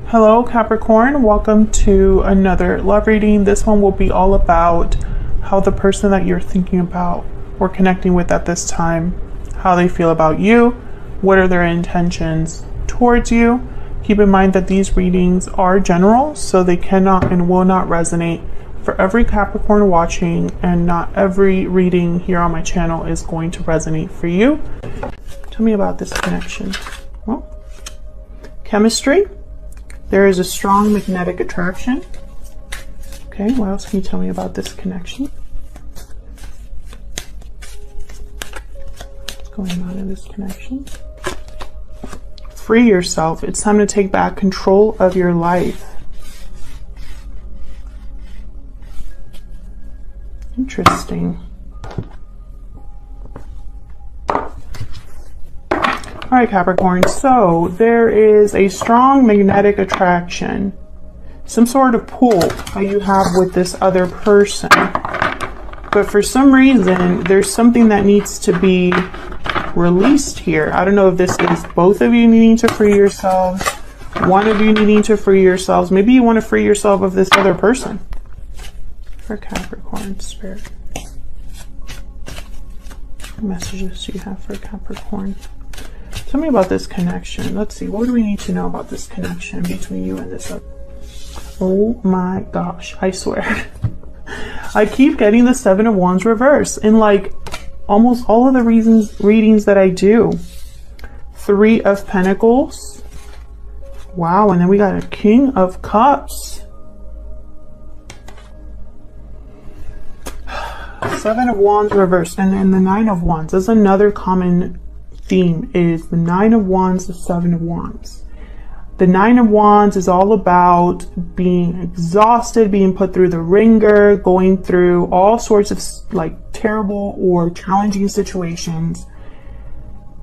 Hello Capricorn, welcome to another love reading. This one will be all about how the person that you're thinking about or connecting with at this time, how they feel about you, what are their intentions towards you. Keep in mind that these readings are general, so they cannot and will not resonate for every Capricorn watching, and not every reading here on my channel is going to resonate for you. Tell me about this connection. Well, chemistry. There is a strong magnetic attraction. Okay, what else can you tell me about this connection? What's going on in this connection? Free yourself. It's time to take back control of your life. Interesting. All right, Capricorn, so there is a strong magnetic attraction, some sort of pull that you have with this other person. But for some reason, there's something that needs to be released here. I don't know if this is both of you needing to free yourselves, one of you needing to free yourselves. Maybe you want to free yourself of this other person. For Capricorn Spirit. What messages do you have for Capricorn? Tell me about this connection. Let's see. What do we need to know about this connection between you and this other? Oh my gosh. I swear. I keep getting the Seven of Wands reverse in like almost all of the readings that I do. Three of Pentacles. Wow. And then we got a King of Cups. Seven of Wands reversed. And then the Nine of Wands. That's another common theme, is the Nine of Wands, the Seven of Wands. The Nine of Wands is all about being exhausted, being put through the ringer, going through all sorts of like terrible or challenging situations,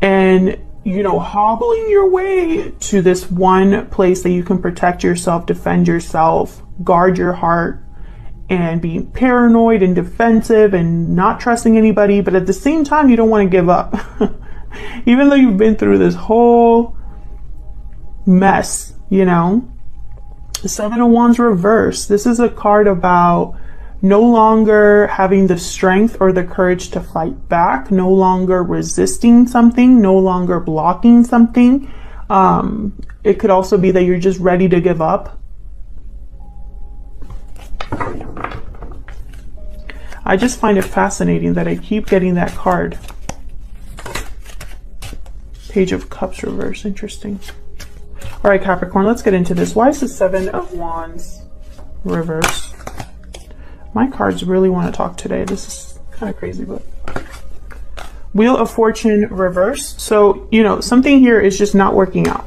and you know, hobbling your way to this one place that you can protect yourself, defend yourself, guard your heart, and being paranoid and defensive and not trusting anybody, but at the same time you don't want to give up. Even though you've been through this whole mess, you know. The Seven of Wands reverse. This is a card about no longer having the strength or the courage to fight back, no longer resisting something, no longer blocking something. It could also be that you're just ready to give up. I just find it fascinating that I keep getting that card. Page of Cups reverse. Interesting. All right, Capricorn, let's get into this. Why is the Seven of Wands reverse? My cards really want to talk today. This is kind of crazy, but Wheel of Fortune reverse. So, you know, something here is just not working out.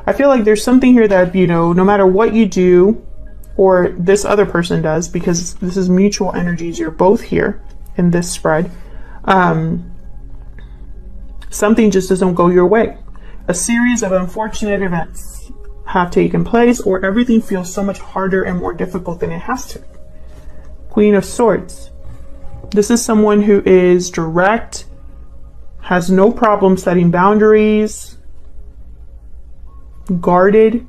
I feel like there's something here that, you know, no matter what you do or this other person does, because this is mutual energies, you're both here in this spread. Something just doesn't go your way. A series of unfortunate events have taken place, or everything feels so much harder and more difficult than it has to. Queen of Swords. This is someone who is direct, has no problem setting boundaries, guarded.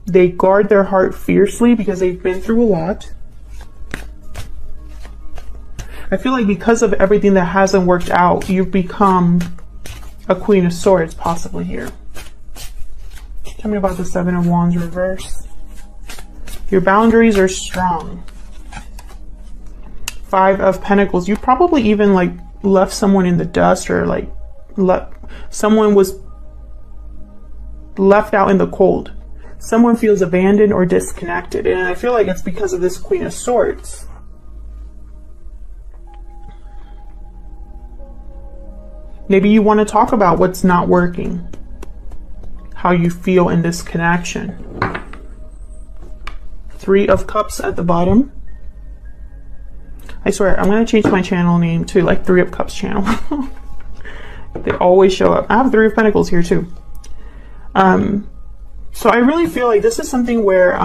They guard their heart fiercely because they've been through a lot. I feel like because of everything that hasn't worked out, you've become a Queen of Swords possibly here. Tell me about the Seven of Wands reverse. Your boundaries are strong. Five of Pentacles. You probably even like left someone in the dust, or like someone was left out in the cold. Someone feels abandoned or disconnected, and I feel like it's because of this Queen of Swords. Maybe you want to talk about what's not working, how you feel in this connection. Three of Cups at the bottom. I swear, I'm going to change my channel name to like Three of Cups channel. They always show up. I have Three of Pentacles here too. So I really feel like this is something where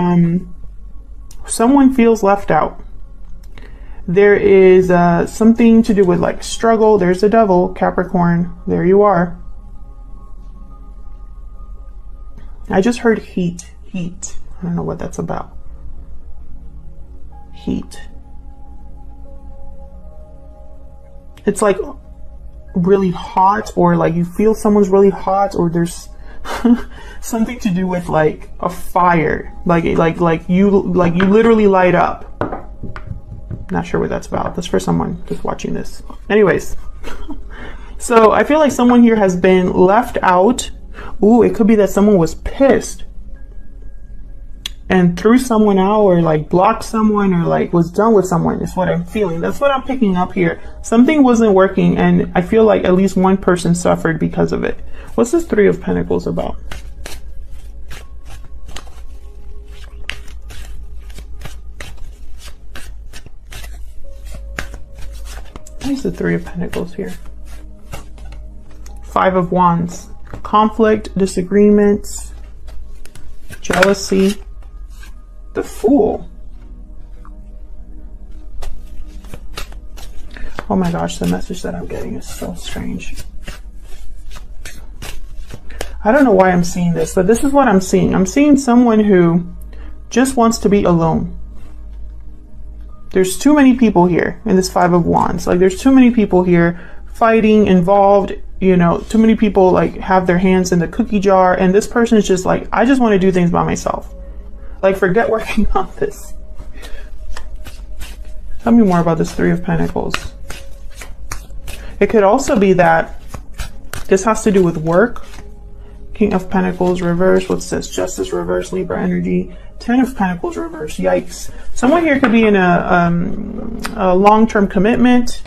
someone feels left out. There is something to do with like struggle. There's the devil, Capricorn. There you are. I just heard heat Heat. I don't know what that's about. Heat. It's like really hot, or like you feel someone's really hot, or there's something to do with like a fire, like you literally light up. Not sure what that's about. That's for someone just watching this. Anyways, so I feel like someone here has been left out. Ooh, it could be that someone was pissed and threw someone out, or like blocked someone, or like was done with someone, is what I'm feeling. That's what I'm picking up here. Something wasn't working, and I feel like at least one person suffered because of it. What's this Three of Pentacles about? What's the Three of Pentacles here? Five of Wands. Conflict, disagreements, jealousy. The Fool. Oh my gosh, the message that I'm getting is so strange. I don't know why I'm seeing this, but this is what I'm seeing. I'm seeing someone who just wants to be alone. There's too many people here in this Five of Wands. Like, there's too many people here fighting, involved, you know, too many people like have their hands in the cookie jar, and this person is just like, I just want to do things by myself. Like, forget working on this. Tell me more about this Three of Pentacles. It could also be that this has to do with work. King of Pentacles reverse. What's this? Justice reverse, Libra energy. 10 of Pentacles reverse. Yikes. Someone here could be in a long-term commitment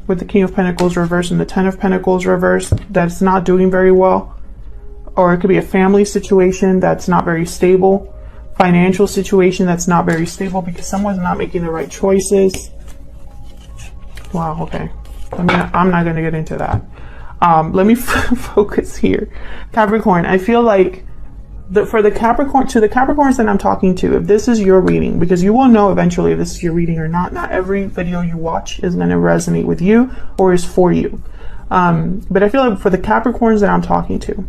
with the King of Pentacles reverse and the 10 of Pentacles reverse that's not doing very well. Or it could be a family situation that's not very stable. Financial situation that's not very stable because someone's not making the right choices. Wow, okay. I'm not going to get into that. Let me focus here. Capricorn, I feel like for the Capricorn, to the Capricorns that I'm talking to, if this is your reading, because you will know eventually if this is your reading or not. Not every video you watch is going to resonate with you or is for you. But I feel like for the Capricorns that I'm talking to,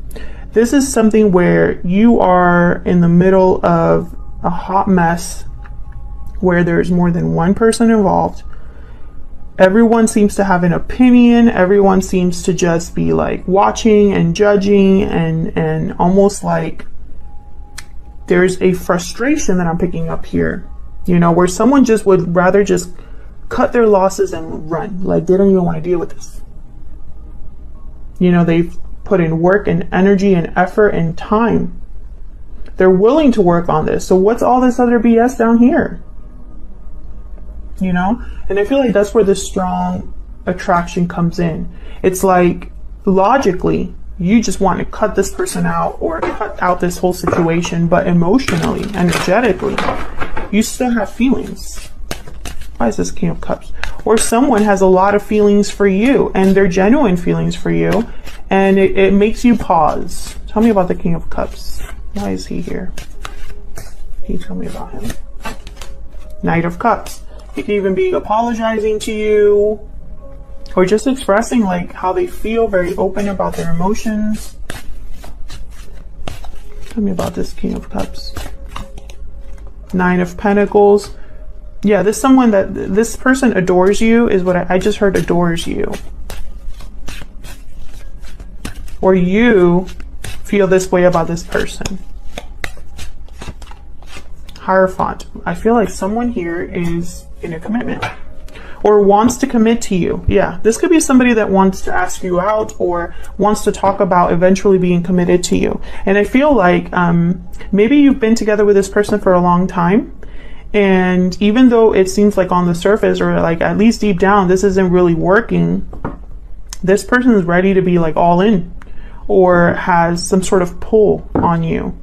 this is something where you are in the middle of a hot mess where there's more than one person involved. Everyone seems to have an opinion. Everyone seems to just be like watching and judging, and almost like there's a frustration that I'm picking up here, you know, where someone just would rather just cut their losses and run. Like, they don't even want to deal with this. You know, they've put in work and energy and effort and time. They're willing to work on this. So what's all this other BS down here? You know? And I feel like that's where the strong attraction comes in. It's like, logically, you just want to cut this person out or cut out this whole situation, but emotionally, energetically, you still have feelings. Why is this King of Cups? Or someone has a lot of feelings for you, and they're genuine feelings for you, and it makes you pause. Tell me about the King of Cups. Why is he here? Can you tell me about him? Knight of Cups. He could even be apologizing to you, or just expressing like how they feel, very open about their emotions. Tell me about this King of Cups. Nine of Pentacles. Yeah, this person adores you is what I just heard. Adores you. Or you feel this way about this person. Hierophant. I feel like someone here is in a commitment or wants to commit to you. Yeah, this could be somebody that wants to ask you out or wants to talk about eventually being committed to you. And I feel like maybe you've been together with this person for a long time, and even though it seems like on the surface or like at least deep down this isn't really working, this person is ready to be like all in or has some sort of pull on you.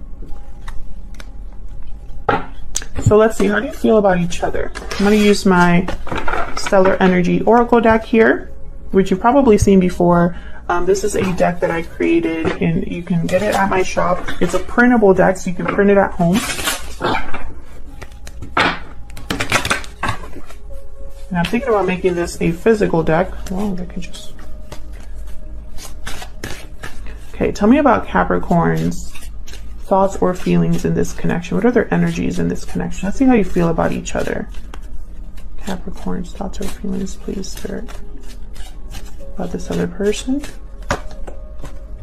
So let's see, how do you feel about each other? I'm going to use my Stellar Energy Oracle deck here, which you've probably seen before. This is a deck that I created, and you can get it at my shop. It's a printable deck, so you can print it at home. And I'm thinking about making this a physical deck. Well, I could just... Okay, tell me about Capricorn's thoughts or feelings in this connection. What are their energies in this connection? Let's see how you feel about each other. Capricorn's thoughts or feelings, please, Spirit. About this other person.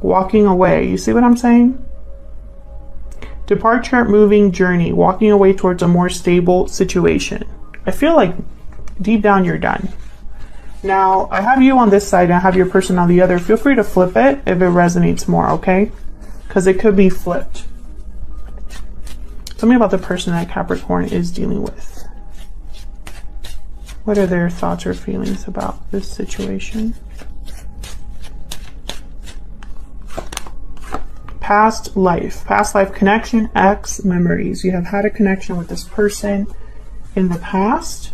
Walking away. You see what I'm saying? Departure, moving, journey. Walking away towards a more stable situation. I feel like deep down you're done. Now, I have you on this side and I have your person on the other. Feel free to flip it if it resonates more, okay? Because it could be flipped. Tell me about the person that Capricorn is dealing with. What are their thoughts or feelings about this situation? Past life connection, ex memories. You have had a connection with this person in the past.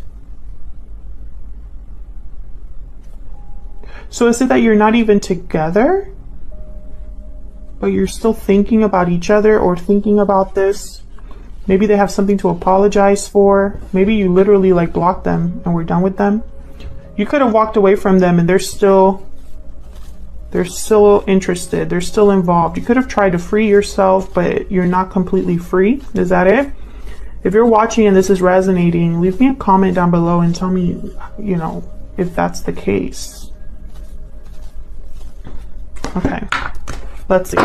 So is it that you're not even together, but you're still thinking about each other or thinking about this? Maybe they have something to apologize for. Maybe you literally like blocked them and we're done with them. You could have walked away from them and they're still interested. They're still involved. You could have tried to free yourself, but you're not completely free. Is that it? If you're watching and this is resonating, leave me a comment down below and tell me, you know, if that's the case. Okay, let's see.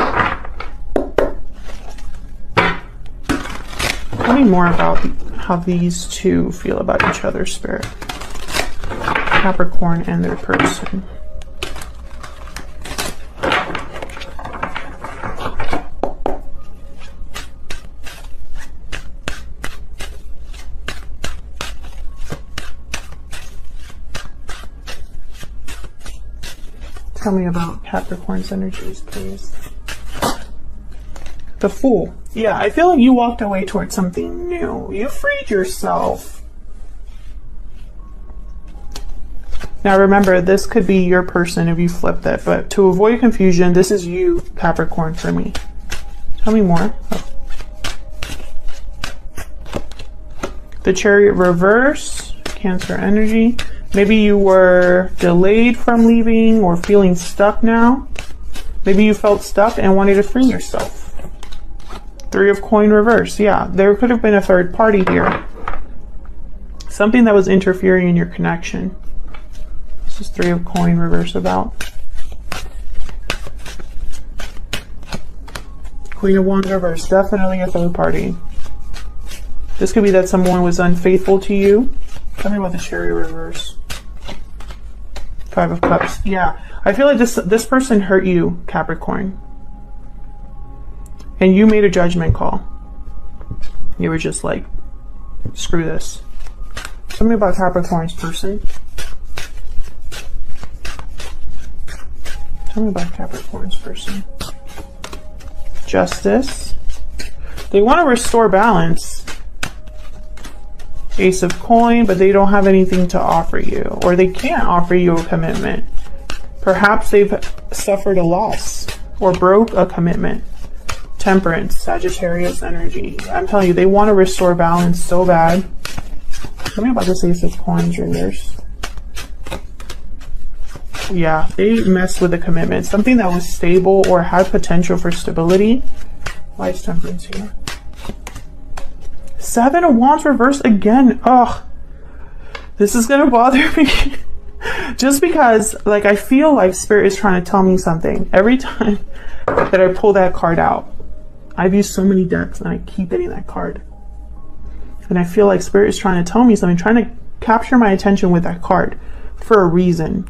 Tell me more about how these two feel about each other, Spirit. Capricorn and their person. Tell me about Capricorn's energies, please. The Fool. Yeah, I feel like you walked away towards something new. You freed yourself. Now remember, this could be your person if you flipped it, but to avoid confusion, this is you, Capricorn, for me. Tell me more. Oh. The Chariot reverse, Cancer energy. Maybe you were delayed from leaving or feeling stuck now. Maybe you felt stuck and wanted to free yourself. Three of Coin reverse. Yeah, there could have been a third party here. Something that was interfering in your connection. This is Three of Coin reverse about. Queen of Wands reverse. Definitely a third party. This could be that someone was unfaithful to you. Tell me about the Chariot reverse. Five of Cups. Yeah, I feel like this person hurt you, Capricorn. And you made a judgment call. You were just like, screw this. Tell me about Capricorn's person. Tell me about Capricorn's person. Justice. They want to restore balance. Ace of Coin, but they don't have anything to offer you, or they can't offer you a commitment. Perhaps they've suffered a loss or broke a commitment. Temperance, Sagittarius energy. I'm telling you, they want to restore balance so bad. Tell me about this Ace of Coins reverse. Yeah, they messed with a commitment. Something that was stable or had potential for stability. Why is Temperance here? Seven of Wands reverse again. Ugh, this is gonna bother me. Just because, like, I feel like Spirit is trying to tell me something. Every time that I pull that card out, I've used so many decks and I keep getting that card. And I feel like Spirit is trying to tell me something, trying to capture my attention with that card for a reason.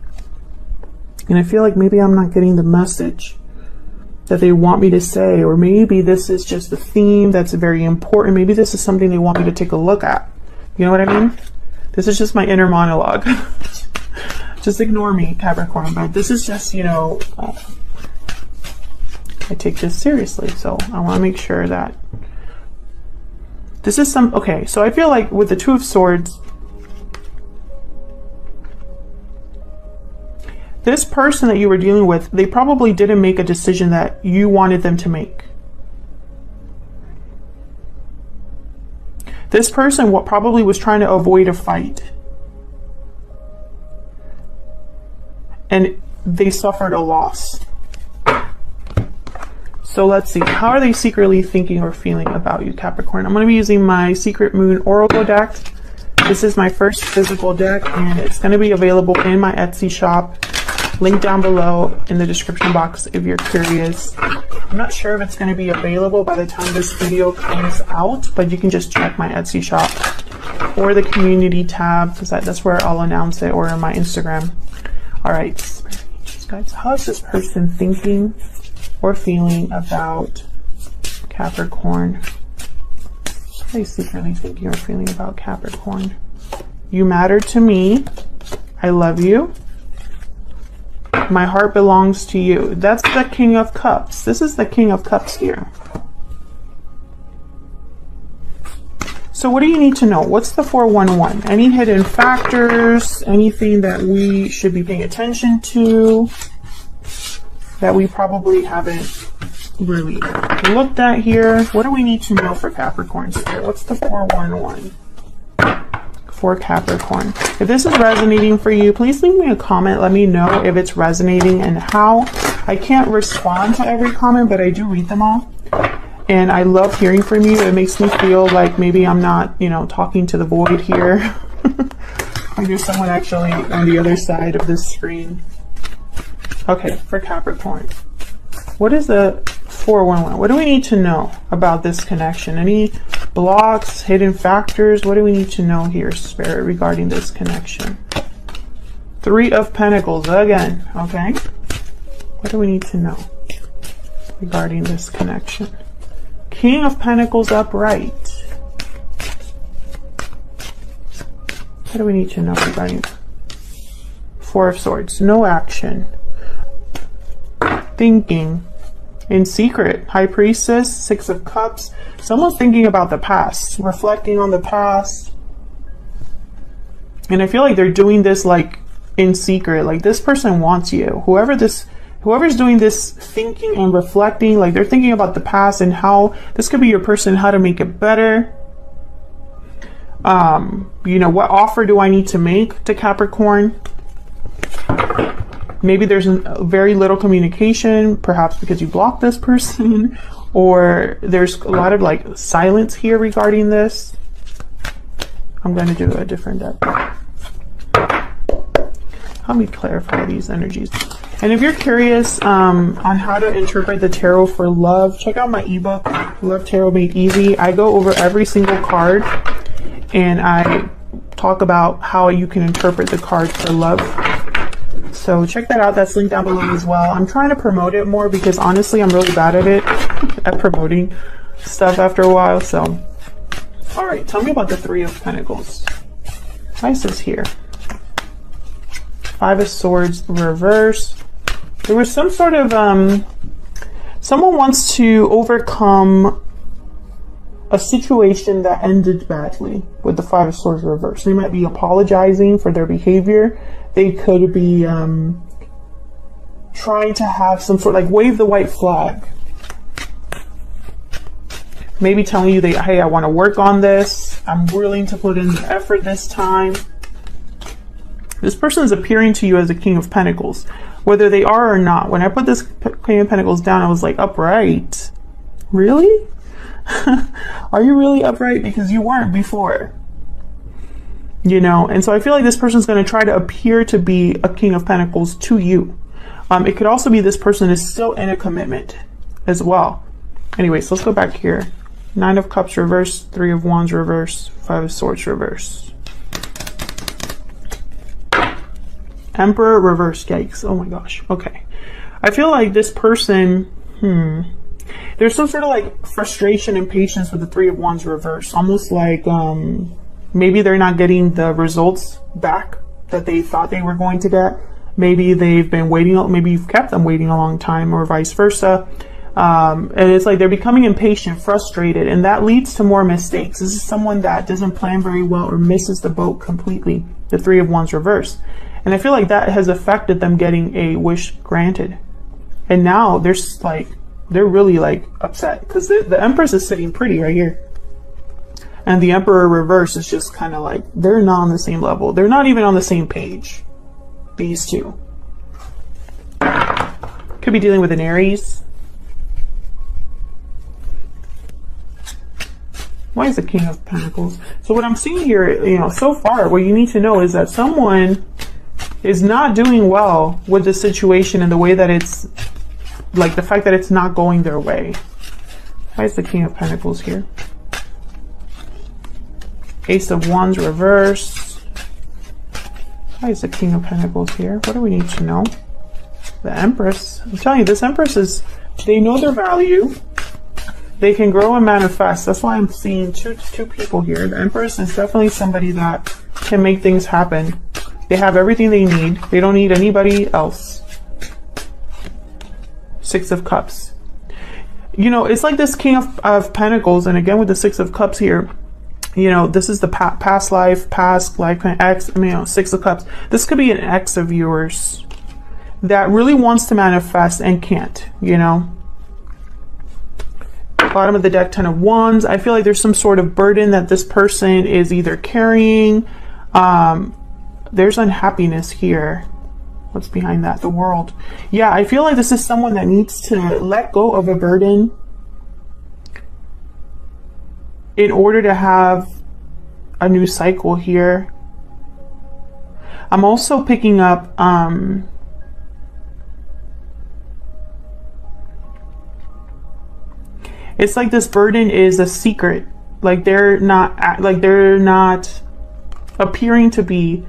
And I feel like maybe I'm not getting the message that they want me to say, or maybe this is just a theme that's very important. Maybe this is something they want me to take a look at. You know what I mean? This is just my inner monologue. Just ignore me, Capricorn, but this is just, you know, I take this seriously, so I want to make sure that this is okay, so I feel like with the Two of Swords, this person that you were dealing with, they probably didn't make a decision that you wanted them to make. This person probably was trying to avoid a fight. And they suffered a loss. So let's see, how are they secretly thinking or feeling about you, Capricorn? I'm going to be using my Secret Moon Oracle deck. This is my first physical deck, and it's going to be available in my Etsy shop. Link down below in the description box if you're curious. I'm not sure if it's going to be available by the time this video comes out, but you can just check my Etsy shop or the community tab, because that's where I'll announce it, or on my Instagram. All right, guys, how is this person thinking or feeling about Capricorn? What are they secretly thinking or feeling about Capricorn? You matter to me. I love you. My heart belongs to you. That's the King of Cups. This is the King of Cups here. So what do you need to know? What's the 411? Any hidden factors? Anything that we should be paying attention to that we probably haven't really looked at here? What do we need to know for Capricorns here? What's the 411 for Capricorn? If this is resonating for you, please leave me a comment. Let me know if it's resonating and how. I can't respond to every comment, but I do read them all. And I love hearing from you. It makes me feel like maybe I'm not, you know, talking to the void here. Like there's someone actually on the other side of this screen. Okay, for Capricorn. What is the 411? What do we need to know about this connection? Any blocks, hidden factors? What do we need to know here, Spirit, regarding this connection? 3 of Pentacles again, okay? What do we need to know regarding this connection? King of Pentacles upright. What do we need to know regarding 4 of Swords? No action. Thinking in secret. High Priestess, 6 of Cups. Someone's thinking about the past, reflecting on the past. And I feel like they're doing this like in secret. Like this person wants you. Whoever's doing this thinking and reflecting, like they're thinking about the past and how this could be your person, how to make it better. You know, what offer do I need to make to Capricorn? Maybe there's very little communication, perhaps because you blocked this person, or there's a lot of like silence here regarding this. I'm going to do a different deck. Help me clarify these energies. And if you're curious on how to interpret the tarot for love, check out my ebook, Love Tarot Made Easy. I go over every single card and I talk about how you can interpret the card for love. So check that out. That's linked down below as well. I'm trying to promote it more because honestly, I'm really bad at it, at promoting stuff after a while. So, all right, tell me about the 3 of Pentacles. Why is this here? 5 of Swords reverse. There was some sort of, someone wants to overcome a situation that ended badly with the 5 of Swords reverse. They might be apologizing for their behavior. They could be trying to have some sort of like wave the white flag. Maybe telling you hey, I want to work on this. I'm willing to put in the effort this time. This person is appearing to you as a King of Pentacles, whether they are or not. When I put this King of Pentacles down, I was like, upright? Really? Are you really upright? Because you weren't before. You know, and so I feel like this person is going to try to appear to be a King of Pentacles to you. It could also be this person is still in a commitment as well. Anyways, let's go back here. 9 of Cups reverse, 3 of Wands reverse, 5 of Swords reverse. Emperor reverse. Yikes. Oh my gosh. Okay. I feel like this person, there's some sort of like frustration and patience with the 3 of Wands reverse. Almost like maybe they're not getting the results back that they thought they were going to get. Maybe they've been waiting, maybe you've kept them waiting a long time, or vice versa. And it's like they're becoming impatient, frustrated, and that leads to more mistakes. This is someone that doesn't plan very well or misses the boat completely. The 3 of Wands reverse. And I feel like that has affected them getting a wish granted. And now they're really like upset because the Empress is sitting pretty right here. And the Emperor reverse is just kind of like, they're not on the same level. They're not even on the same page. These two. Could be dealing with an Aries. Why is the King of Pentacles? So what I'm seeing here, you know, so far, what you need to know is that someone is not doing well with the situation and the way that it's, like the fact that it's not going their way. Why is the King of Pentacles here? Ace of Wands reverse. Why is the King of Pentacles here? What do we need to know? The Empress. I'm telling you, this Empress is, they know their value. They can grow and manifest. That's why I'm seeing two people here. The Empress is definitely somebody that can make things happen. They have everything they need. They don't need anybody else. Six of Cups. You know, it's like this King of Pentacles, and again with the Six of Cups here, you know, this is the past life, ex, you know, Six of Cups. This could be an ex of yours that really wants to manifest and can't, you know. Bottom of the deck, Ten of Wands. I feel like there's some sort of burden that this person is either carrying. There's unhappiness here. What's behind that? The World. Yeah, I feel like this is someone that needs to let go of a burden in order to have a new cycle here. I'm also picking up it's like this burden is a secret. Like they're not appearing to be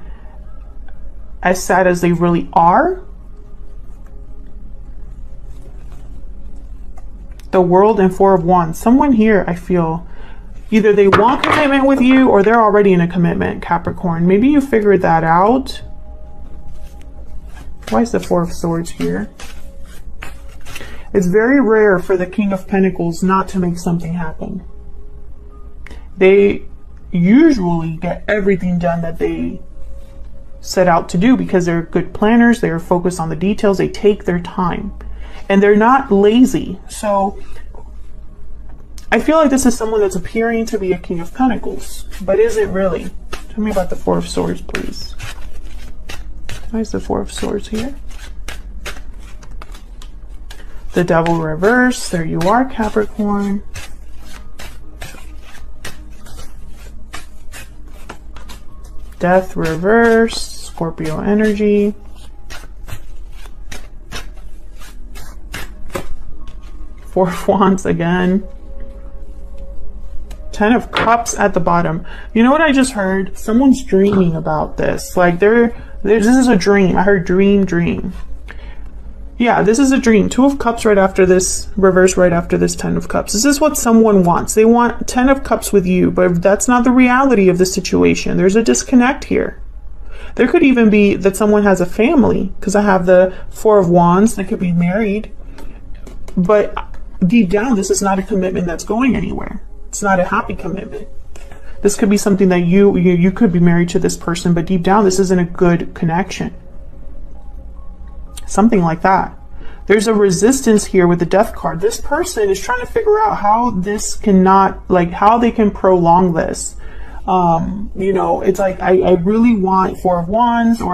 as sad as they really are. The World and Four of Wands. Someone here, I feel, either they want commitment with you or they're already in a commitment, Capricorn. Maybe you figured that out. Why is the Four of Swords here? It's very rare for the King of Pentacles not to make something happen. They usually get everything done that they set out to do because they're good planners. They're focused on the details. They take their time and they're not lazy. So I feel like this is someone that's appearing to be a King of Pentacles, but is it really? Tell me about the Four of Swords, please. Why is the Four of Swords here? The Devil reverse. There you are, Capricorn. Death reverse. Scorpio energy. Four of Wands again. Ten of Cups at the bottom. You know what I just heard? Someone's dreaming about this. Like this is a dream. I heard dream. Yeah, this is a dream. Two of Cups right after this, reverse right after this Ten of Cups. This is what someone wants. They want Ten of Cups with you, but that's not the reality of the situation. There's a disconnect here. There could even be that someone has a family, because I have the Four of Wands. They could be married, but deep down, this is not a commitment that's going anywhere. It's not a happy commitment. This could be something that you could be married to this person, but deep down, this isn't a good connection. Something like that. There's a resistance here with the Death card. This person is trying to figure out how this cannot, like how they can prolong this. You know, it's like, I really want Four of Wands, or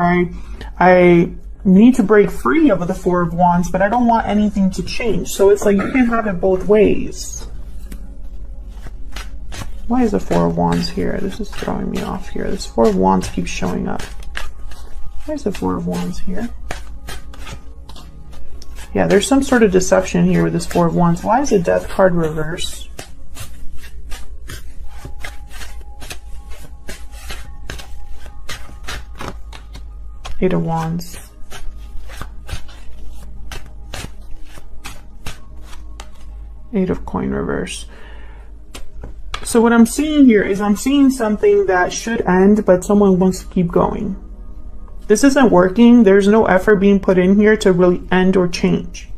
I need to break free of the Four of Wands, but I don't want anything to change. So it's like, you can have it both ways. Why is the Four of Wands here? This is throwing me off here. This Four of Wands keeps showing up. Why is the Four of Wands here? Yeah, there's some sort of deception here with this Four of Wands. Why is the Death card reverse? Eight of Wands. Eight of Coin reverse. So what I'm seeing here is I'm seeing something that should end, but someone wants to keep going. This isn't working. There's no effort being put in here to really end or change.